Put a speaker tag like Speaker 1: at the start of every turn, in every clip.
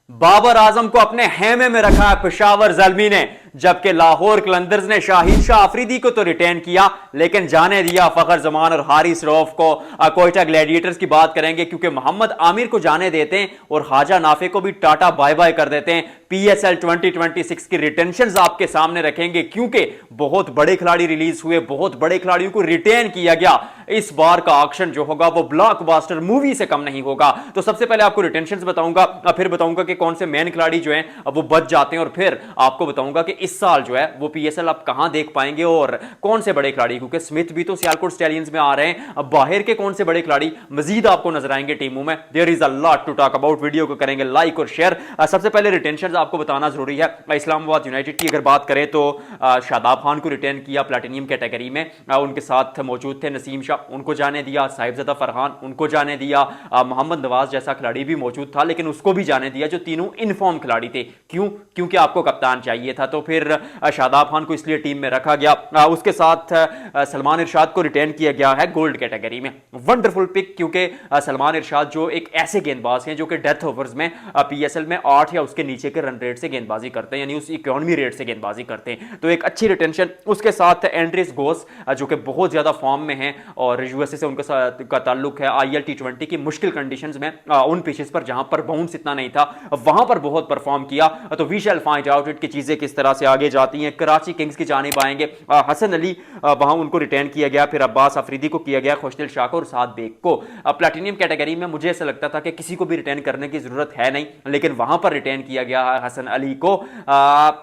Speaker 1: बाबर आजम को अपने हेमे में रखा पेशावर जल्मी ने, जबकि लाहौर कलंदर्स ने शाहीन शाह अफरीदी को तो रिटेन किया लेकिन जाने दिया फखर जमान और हारिस रऊफ को। कोयटा ग्लैडिएटर्स की बात करेंगे क्योंकि मोहम्मद आमिर को जाने देते हैं और ख्वाजा नाफे को भी टाटा बाय बाय कर देते हैं। पीएसएल 2026 की रिटेंशंस आपके सामने रखेंगे क्योंकि बहुत बड़े खिलाड़ी रिलीज हुए, बहुत बड़े खिलाड़ियों को रिटेन किया गया। इस बार का ऑक्शन जो होगा वो ब्लॉकबस्टर मूवी से कम नहीं होगा। तो सबसे पहले आपको रिटेंशंस बताऊंगा, फिर बताऊंगा कि कौन से मेन खिलाड़ी जो हैं वो बच जाते हैं, और फिर आपको बताऊंगा कि इस साल जो है वो पीएसएल आप कहां देख पाएंगे और कौन से बड़े खिलाड़ी, क्योंकि स्मिथ भी तो सियालकोट स्टैलियंस में आ रहे हैं। अब बाहर के कौन से बड़े खिलाड़ी मजीद आपको नजर आएंगे टीमों में। There is a lot to talk about. Video को करेंगे लाइक और शेयर। सबसे पहले रिटेंशन आपको बताना जरूरी है। इस्लामाबाद यूनाइटेड की अगर बात करें तो शादाब खान को रिटेन किया प्लैटिनियम कैटेगरी में। उनके साथ मौजूद थे नसीम शाह, उनको जाने दिया। साहिबजादा फरहान, उनको जाने दिया। मोहम्मद नवाज जैसा खिलाड़ी भी मौजूद था लेकिन उसको भी जाने दिया, जो तीनों इनफॉर्म खिलाड़ी थे। क्यों? क्योंकि आपको कप्तान चाहिए था, तो फिर शादाब खान को इसलिए टीम में रखा गया। उसके साथ सलमान इरशाद को रिटेन किया गया है गोल्ड कैटेगरी में। वंडरफुल पिक, क्योंकि सलमान इरशाद जो एक ऐसे गेंदबाज हैं जो कि डेथ ओवर्स में पीएसएल में 8 या उसके नीचे के रन रेट से गेंदबाजी करते हैं, यानी उस इकोनॉमी रेट से गेंदबाजी करते हैं, तो एक अच्छी रिटेंशन। उसके साथ एंड्रिस गोस जो कि बहुत ज्यादा फॉर्म में हैं और यूएसए से उनका का ताल्लुक है। आईएल टी20 की मुश्किल कंडीशंस में उन पिचेस पर जहां पर बाउंस इतना नहीं था वहां पर बहुत परफॉर्म किया। तो we shall find out it की चीजें किस तरह से आगे जाती हैं। कराची किंग्स की जानिब आएंगे। हसन अली वहां उनको रिटेन किया गया, फिर अब्बास अफरीदी को किया गया, खुशदिल शाह को और साद बेग को। प्लैटिनियम कैटेगरी में मुझे ऐसा लगता था कि किसी को भी रिटेन करने की जरूरत है नहीं, लेकिन वहां पर रिटेन किया गया हसन अली को।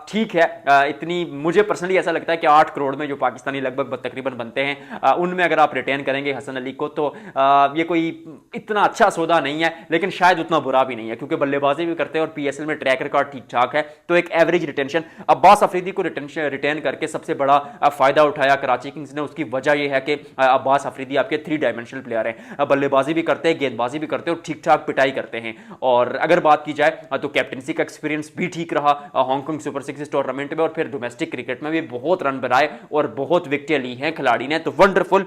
Speaker 1: ठीक है, इतनी मुझे पर्सनली ऐसा लगता है कि 8 करोड़ में जो पाकिस्तानी लगभग तकरीबन बनते हैं उनमें अगर आप रिटेन करेंगे हसन अली को तो ये कोई इतना अच्छा सौदा नहीं है, लेकिन शायद उतना बुरा भी नहीं है क्योंकि बल्लेबाजी भी करते हैं और पीएसएल में ट्रैक रिकॉर्ड ठीक ठाक है, तो एक एवरेज रिटेंशन। अब्बास अफरीदी को रिटेन करके सबसे बड़ा फायदा उठाया कराची किंग्स ने। उसकी वजह यह है कि अब्बास अफरीदी आपके 3 डायमेंशनल प्लेयर हैं, बल्लेबाजी भी करते हैं, गेंदबाजी भी करते हैं और ठीक ठाक पिटाई करते हैं। और अगर बात की जाए तो कैप्टनसी का एक्सपीरियंस भी ठीक रहा हांगकांग सुपर 6 टूर्नामेंट में, और फिर डोमेस्टिक क्रिकेट में भी बहुत रन बनाए और बहुत विकेटें ली हैं खिलाड़ी ने, तो वंडरफुल।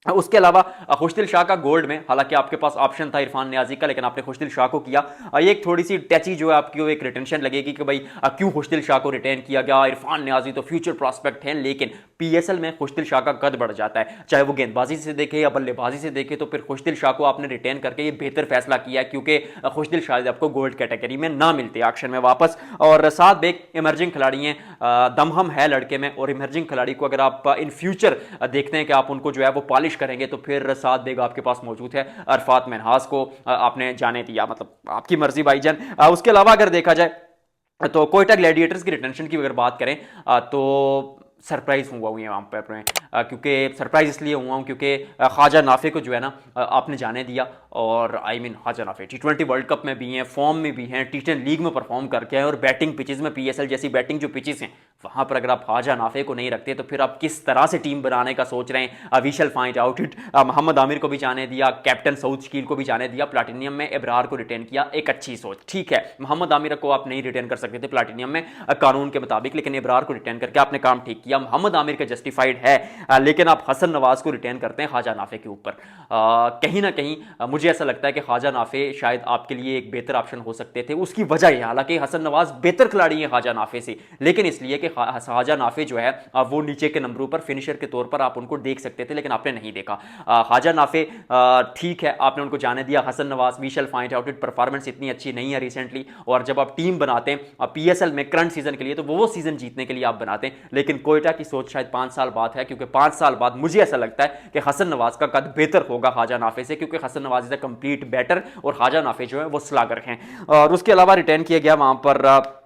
Speaker 1: उसके अलावा खुशदिल शाह का गोल्ड में, हालांकि आपके पास ऑप्शन था इरफान नियाजी का, लेकिन आपने खुशदिल शाह को किया। ये एक थोड़ी सी टची जो है आपकी एक रिटेंशन लगेगी कि भाई क्यों खुशदिल शाह को रिटेन किया गया। इरफान नियाजी तो फ्यूचर प्रॉस्पेक्ट हैं, लेकिन पीएसएल में खुशदिल शाह का कद बढ़ जाता है, चाहे वो गेंदबाजी से देखे या बल्लेबाजी से देखे, तो फिर खुशदिल शाह को आपने रिटेन करके ये बेहतर फैसला किया क्योंकि खुशदिल शाह आपको गोल्ड कैटेगरी में ना मिलते ऑक्शन में वापस। और साथ बेग इमर्जिंग खिलाड़ी हैं, दमहम है लड़के में, और इमर्जिंग खिलाड़ी को अगर आप इन फ्यूचर देखते हैं कि आप उनको जो है वो पॉलिश करेंगे, तो फिर साथ बेग आपके पास मौजूद है। अरफात मनहास को आपने जाने दिया, मतलब आपकी मर्जी भाईजान। उसके अलावा अगर देखा जाए तो कोयटा ग्लैडिएटर्स की रिटेंशन की अगर बात करें तो सरप्राइज हुआ हुई है वहाँ पर मैं, क्योंकि सरप्राइज इसलिए हुआ हूँ क्योंकि ख्वाजा नाफे को जो है ना आपने जाने दिया। और आई मीन ख्वाजा नाफे टी20 वर्ल्ड कप में भी हैं, फॉर्म में भी हैं, टी10 लीग में परफॉर्म करके हैं, और बैटिंग पिचेस में पीएसएल जैसी बैटिंग जो पिचेस हैं वहाँ पर अगर आप ख्वाजा नाफे को नहीं रखते तो फिर आप किस तरह से टीम बनाने का सोच रहे हैं। We shall find out it. Mohammad Amir को भी जाने दिया, कैप्टन सऊद शकील को भी जाने दिया, प्लैटिनियम में इब्रार को रिटेन किया, एक अच्छी सोच। ठीक है, मोहम्मद आमिर को आप नहीं रिटेन कर सकते थे प्लैटिनियम में कानून के मुताबिक, लेकिन इब्रार को रिटेन करके आपने काम ठीक किया। मोहम्मद आमिर का जस्टिफाइड है, लेकिन आप हसन नवाज को रिटेन करते हैं ख्वाजा नाफे के ऊपर। कहीं ना कहीं मुझे ऐसा लगता है कि ख्वाजा नाफे शायद आपके लिए एक बेहतर ऑप्शन हो सकते थे। उसकी वजह है, हालांकि हसन नवाज बेहतर खिलाड़ी है ख्वाजा नाफे से, लेकिन इसलिए कि ख्वाजा नाफे जो है वो नीचे के नंबरों पर फिनिशर के तौर पर आप उनको देख सकते थे, लेकिन आपने नहीं देखा। ख्वाजा नाफे ठीक है, आपने उनको जाने दिया। Hasan Nawaz we shall find out it, performance इतनी अच्छी नहीं है रिसेंटली, और जब आप टीम बनाते हैं पीएसएल में करंट सीजन के लिए तो वो सीजन जीतने के लिए आप बनाते हैं, लेकिन कोयटा की सोच शायद 5 साल बाद है, क्योंकि 5 साल बाद मुझे ऐसा लगता है कि हसन नवाज का कद बेहतर होगा ख्वाजा नाफे से, क्योंकि Hasan Nawaz is a complete batter और ख्वाजा नाफे जो है वो स्लागर हैं। और उसके अलावा रिटेन किया गया वहां पर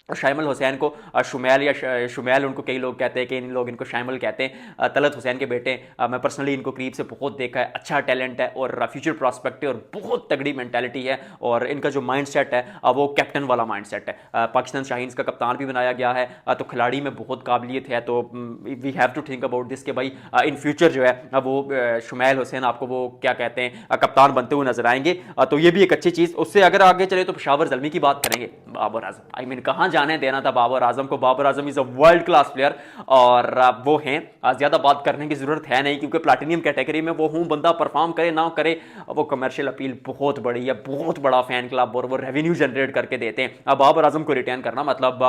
Speaker 1: शाइमल हुसैन को, शुमैल या शुमैल उनको कई लोग कहते हैं, कि इन लोग इनको शाइमल कहते हैं, तलत हुसैन के बेटे। मैं पर्सनली इनको करीब से बहुत देखा है, अच्छा टैलेंट है और फ्यूचर प्रॉस्पेक्ट है और बहुत तगड़ी मेंटालिटी है, और इनका जो माइंड सेट है वो कैप्टन वाला माइंड सेट है। पाकिस्तान शाहीन्स का कप्तान भी बनाया गया है, तो खिलाड़ी में बहुत काबिलियत है, तो we have to think about this कि भाई इन फ्यूचर जो है वो शुमैल हुसैन आपको वो क्या कहते हैं कप्तान बनते हुए नजर आएंगे, तो ये भी एक अच्छी चीज़। उससे अगर आगे चले तो पेशावर ज़ल्मी की बात करेंगे। बाबर आजम आई मीन कहाँ जाने देना था बाबर आजम को। Babar Azam is a world class player और वो हैं, ज्यादा बात करने की जरूरत है नहीं क्योंकि प्लैटिनियम कैटेगरी में वो हूं, बंदा परफॉर्म करे ना करे, वो कमर्शियल अपील बहुत बड़ी है, बहुत बड़ा फैन क्लब और वो रेवेन्यू जनरेट करके देते हैं। अब बाबर आजम को रिटेन करना मतलब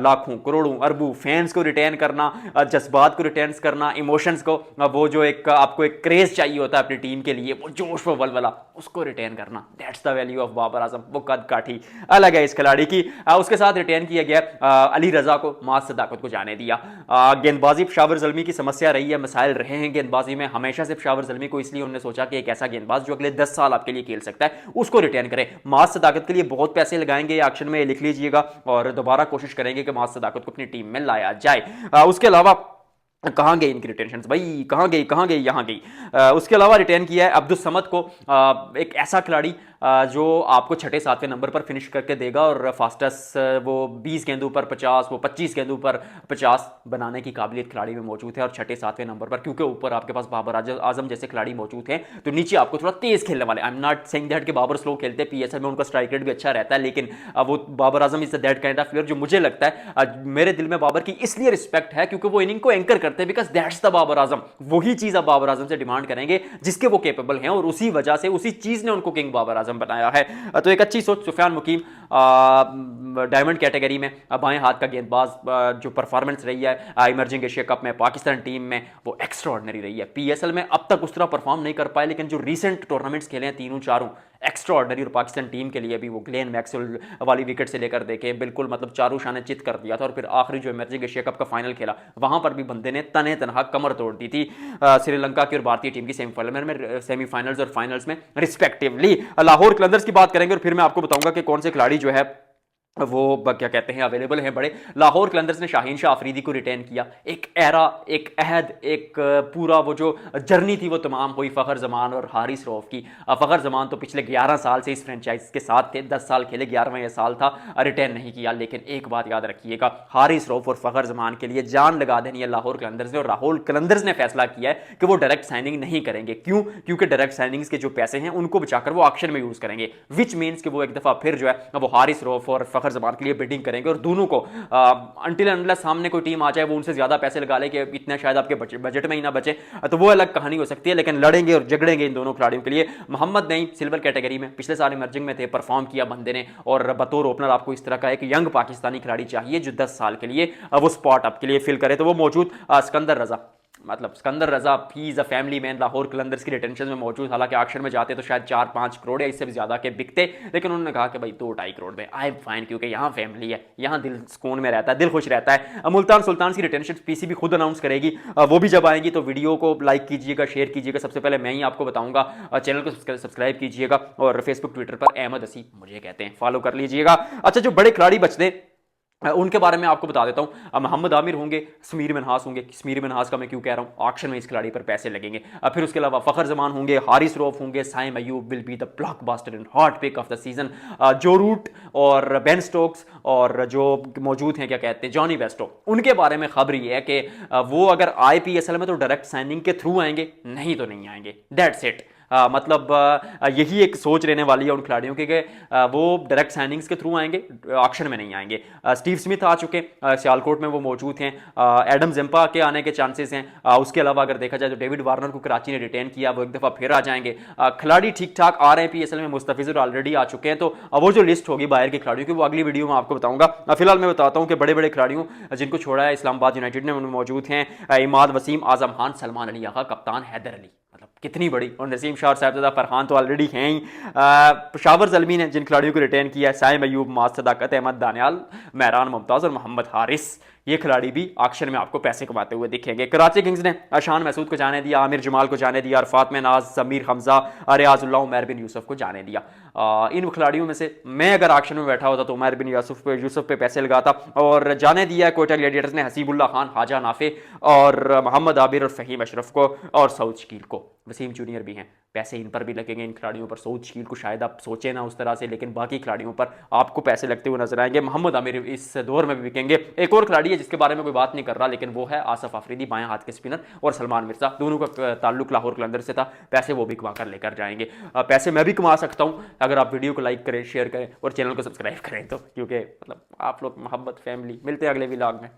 Speaker 1: लाखों करोड़ों अरबों फैंस को रिटेन करना, जज्बात को रिटेन करना, इमोशंस को, वो जो एक आपको एक क्रेज चाहिए होता है अपनी टीम के लिए, वो जोश व वलवला, उसको रिटेन करना, that's the value of Babar Azam. वो कद काठी अलग है इस खिलाड़ी की। उसके साथ रिटेन किया गया अली रजा को, माज सदाकत को जाने दिया। गेंदबाजी पेशावर ज़ल्मी की समस्या रही है, मसाइल रहे हैं गेंदबाजी में हमेशा से पेशावर ज़ल्मी को, इसलिए उन्होंने सोचा कि एक ऐसा गेंदबाज जो अगले 10 साल आपके लिए खेल सकता है उसको रिटेन करें। माज सदाकत के लिए बहुत पैसे लगाएंगे एक्शन में, लिख लीजिएगा, और दोबारा कोशिश करेंगे कि माज सदाकत को अपनी टीम में लाया जाए। उसके अलावा कहां गई इनकी रिटेंशन भाई, कहां गई, यहां गई। उसके अलावा रिटेन किया है अब्दुल समद को, एक ऐसा खिलाड़ी जो आपको छठे सातवें नंबर पर फिनिश करके देगा और फास्टेस्ट वो 20 गेंदों पर 50, वो 25 गेंदों पर 50 बनाने की काबिलियत खिलाड़ी में मौजूद है। और छठे सातवें नंबर पर, क्योंकि ऊपर आपके पास बाबर आजम जैसे खिलाड़ी मौजूद हैं, तो नीचे आपको थोड़ा तेज खेलने वाले, I am not saying that कि बाबर स्लो खेलते हैं, पीएसएल में उनका स्ट्राइक रेट भी अच्छा रहता है, लेकिन वो Babar Azam is that kind of player जो मुझे लगता है, मेरे दिल में बाबर की इसलिए रिस्पेक्ट है क्योंकि वो इनिंग को एंकर करते हैं, because that's the Babar Azam. वही चीज आप बाबर आजम से डिमांड करेंगे जिसके वो कैपेबल हैं, और उसी वजह से, उसी चीज ने उनको किंग बाबर आजम बनाया है। तो एक अच्छी सोच। सुफियान मुकीम डायमंड कैटेगरी में बाएं हाथ का गेंदबाज, जो परफॉर्मेंस रही है इमर्जिंग एशिया कप में पाकिस्तान टीम में, वो एक्स्ट्रा ऑर्डिनरी रही है। पीएसएल में अब तक उस तरह परफॉर्म नहीं कर पाए, लेकिन जो रीसेंट टूर्नामेंट्स खेले हैं तीनों चारों, एक्स्ट्रा ऑर्डिनरी। और पाकिस्तान टीम के लिए भी वो ग्लेन मैक्सवेल वाली विकेट से लेकर देखें, बिल्कुल मतलब चारों शाने चित कर दिया था। और फिर आखिरी जो इमर्जिंग एशिया कप का फाइनल खेला, वहां पर भी बंदे ने तने तनहा कमर तोड़ दी थी श्रीलंका की और भारतीय टीम की सेमीफाइनल्स और फाइनल्स में रिस्पेक्टिवली। लाहौर कलंदर्स की बात करेंगे और फिर मैं आपको बताऊंगा कि कौन से खिलाड़ी जो है वो क्या कहते हैं अवेलेबल हैं बड़े। लाहौर कलंदर्स ने शाहीन शाह अफरीदी को रिटेन किया। एक एरा, एक अहद, एक पूरा वो जो जर्नी थी वो तमाम हुई फ़खर जमान और हारिस रऊफ की। फ़खर जमान तो पिछले 11 साल से इस फ्रेंचाइज के साथ थे, 10 साल खेले, 11वां ये साल था, रिटेन नहीं किया। लेकिन एक बात याद रखिएगा, हारिस रऊफ और फ़खर जमान के लिए जान लगा देनी है लाहौर कलंदर्स ने, और लाहौर कलंदर्स ने फैसला किया है कि वो डायरेक्ट साइनिंग नहीं करेंगे। क्यों? क्योंकि डायरेक्ट साइनिंग्स के जो पैसे हैं उनको बचाकर वो ऑक्शन में यूज़ करेंगे, विच मीन्स कि वो एक दफ़ा फिर जो है वो हारिस रऊफ और फ़खर जमान के लिए बिडिंग करेंगे, और दोनों को अंटिल अनलेस सामने कोई टीम आ जाए वो उनसे ज्यादा पैसे लगा ले कि इतने शायद आपके बजट में ही ना बचे, तो वो अलग कहानी हो सकती है। लेकिन लड़ेंगे और झगड़ेंगे इन दोनों खिलाड़ियों के लिए। मोहम्मद नईम सिल्वर कैटेगरी में पिछले साल इमर्जिंग में थे, परफॉर्म किया बंदे ने, और बतौर ओपनर आपको इस तरह का एक यंग पाकिस्तानी खिलाड़ी चाहिए जो 10 साल के लिए वो स्पॉट आपके लिए फिल करे, तो वो मौजूद सिकंदर रजा, मतलब Sikandar Raza, he is a family man, Lahore Qalandars की रिटेंशन में मौजूद। हालांकि ऑक्शन में जाते तो शायद 4-5 करोड़ या इससे भी ज्यादा के बिकते, लेकिन उन्होंने कहा कि भाई 2-2.5 करोड़ में आई एम फाइन, क्योंकि यहाँ फैमिली है, यहाँ दिल सुकून में रहता है, दिल खुश रहता है। मुल्तान सुल्तान की रिटेंशन पीसीबी खुद अनाउंस करेगी, वो भी जब आएंगी तो वीडियो को लाइक कीजिएगा, शेयर कीजिएगा, सबसे पहले मैं ही आपको बताऊंगा। चैनल को सब्सक्राइब कीजिएगा, और फेसबुक ट्विटर पर अहमद हसी मुझे कहते हैं, फॉलो कर लीजिएगा। अच्छा, जो बड़े खिलाड़ी बचते उनके बारे में आपको बता देता हूं। मोहम्मद आमिर होंगे, समीर मिन्हास होंगे। समीर मिन्हास का मैं क्यों कह रहा हूं, ऑक्शन में इस खिलाड़ी पर पैसे लगेंगे। फिर उसके अलावा फ़खर जमान होंगे, हारिस रऊफ होंगे, Saim Ayub will be the blockbuster and hot pick of the season. Joe Root और बेन स्टोक्स और जो मौजूद हैं क्या कहते हैं जॉनी वेस्टो, उनके बारे में खबर ये है कि वो अगर आए पीएसएल में तो डायरेक्ट साइनिंग के थ्रू आएंगे, नहीं तो नहीं आएंगे, दैट्स इट। मतलब यही एक सोच रहने वाली है उन खिलाड़ियों की कि वो डायरेक्ट साइनिंग्स के थ्रू आएंगे, ऑक्शन में नहीं आएंगे। स्टीव स्मिथ आ चुके, सियालकोट में वो मौजूद हैं। एडम जिम्पा के आने के चांसेस हैं। उसके अलावा अगर देखा जाए तो डेविड वार्नर को कराची ने रिटेन किया, वो एक दफ़ा फिर आ जाएंगे। खिलाड़ी ठीक ठाक आ रहे हैं पीएसएल में, मुस्तफिजुर ऑलरेडी आ चुके हैं। तो वो जो लिस्ट होगी बाहर के खिलाड़ियों की वो अगली वीडियो में आपको बताऊंगा। फिलहाल मैं बताता हूँ कि बड़े बड़े खिलाड़ियों जिनको छोड़ा है इस्लामाबाद यूनाइटेड ने, उनमें मौजूद हैं इमाद वसीम, आजम खान, सलमान अली आगा, कप्तान हैदर अली, मतलब कितनी बड़ी, और नसीम शाह और साहिबजादा फरहान तो ऑलरेडी हैं ही। पेशावर ज़ल्मी ने जिन खिलाड़ियों को रिटेन किया है, साइम अयूब, माज सदाकत, अहमद दानियाल, महरान मुमताज़ और मोहम्मद हारिस, ये खिलाड़ी भी ऑक्शन में आपको पैसे कमाते हुए दिखेंगे। कराची किंग्स ने अशान महसूद को जाने दिया, आमिर जमाल को जाने दिया, अरफात में नाज, समीर हमजा, रियाजुल्लाह, उमर बिन यूसुफ को जाने दिया। इन खिलाड़ियों में से मैं अगर ऑक्शन में बैठा होता तो उमर बिन यूसुफ पे पैसे लगाता, और जाने दिया कोयटा ग्लैडिएटर्स ने हसीबुल्लाह खान, हाजा नाफे और मोहम्मद आबिर और फ़हीम अशरफ को, और सऊद शकील को। वसीम जूनियर भी हैं। पैसे इन पर भी लगेंगे, इन खिलाड़ियों पर। सऊद शील को शायद आप सोचें ना उस तरह से, लेकिन बाकी खिलाड़ियों पर आपको पैसे लगते हुए नजर आएंगे। मोहम्मद आमिर इस दौर में भी बिकेंगे। एक और खिलाड़ी है जिसके बारे में कोई बात नहीं कर रहा, लेकिन वो है आसिफ अफरीदी, बाएं हाथ के स्पिनर, और सलमान मिर्जा। दोनों का ताल्लुक लाहौर कलंदर से था, पैसे वो भी कमा कर लेकर जाएंगे। पैसे मैं भी कमा सकता हूं अगर आप वीडियो को लाइक करें, शेयर करें और चैनल को सब्सक्राइब करें तो, क्योंकि मतलब आप लोग मोहब्बत फैमिली। मिलते हैं अगले व्लॉग में।